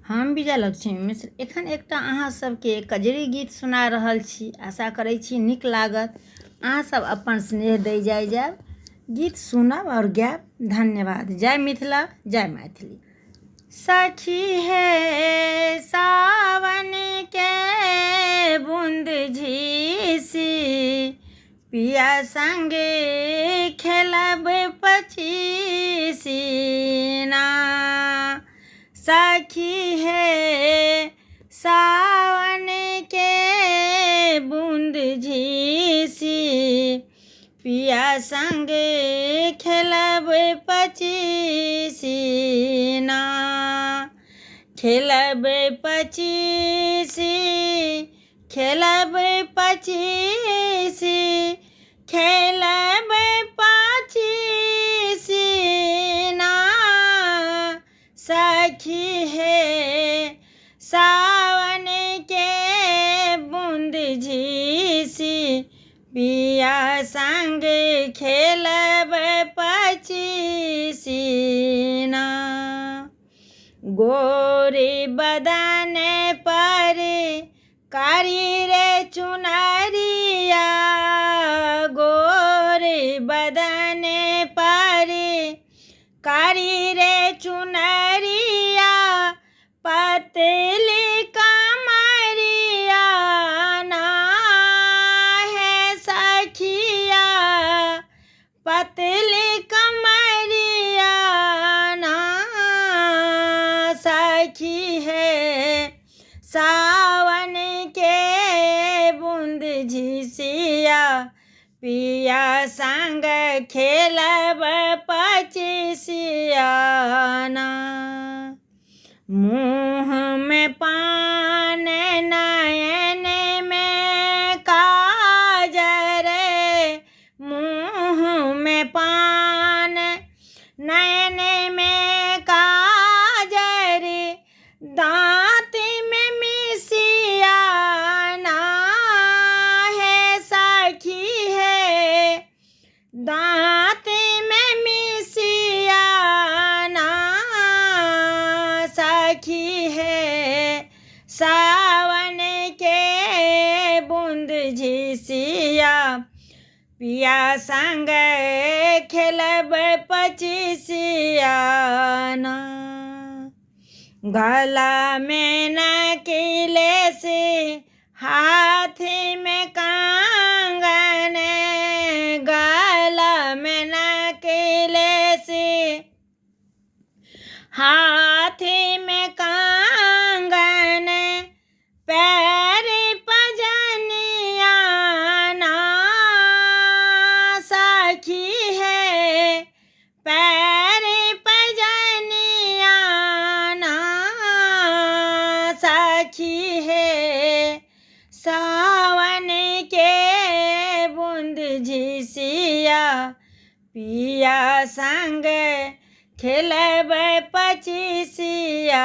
हम विजयलक्ष्मी मिश्र एखन एकटा अहाँ सबके कजरी गीत सुना रहल छी। आशा करै छी नीक लागत। अहाँ सब अपन स्नेह दै जायब, गीत सुनब और गायब। धन्यवाद। जय मिथिला, जय मैथिली। सखी है सावन के बूंद झीसी, पिया संगे खेलब पचीसी ना। सखी है सावन के बूंद झीसी, पिया संगे खेलब पचीसी ना। खेलब पचीसी, खेलब पचीसी, खेलब पचीसी ना। सखी है सावन के बूंद झीसी, पिया संग खेलब पचीसी ना। गोरी बदन पर कारी रे चुनरिया, गोरी बदन पर कारी रे चुनरिया, पतली कमरिया ना है सखिया, पतली कमरिया ना। सखी है सावन के बूंद झीसिया, पिया संग खेलब पचीसिया ना। मुँह में पान नयन में काजर, मुँह में पान नयन में काजर, दांत में मिसिया ना है सखी है, दांत में मिसिया ना। सखी है सावन के बूंद झीसिया, पिया संग खेलब पचीसिया ना। गला में नकेलेस, हाथ में कंगन, गला में नकेलेस, हाथ में कंगन, पैर पजनिया ना। सखी है पैर पजनिया ना। सखी है सावन के बूंद झीसिया, पिया संग खेलब पचीसिया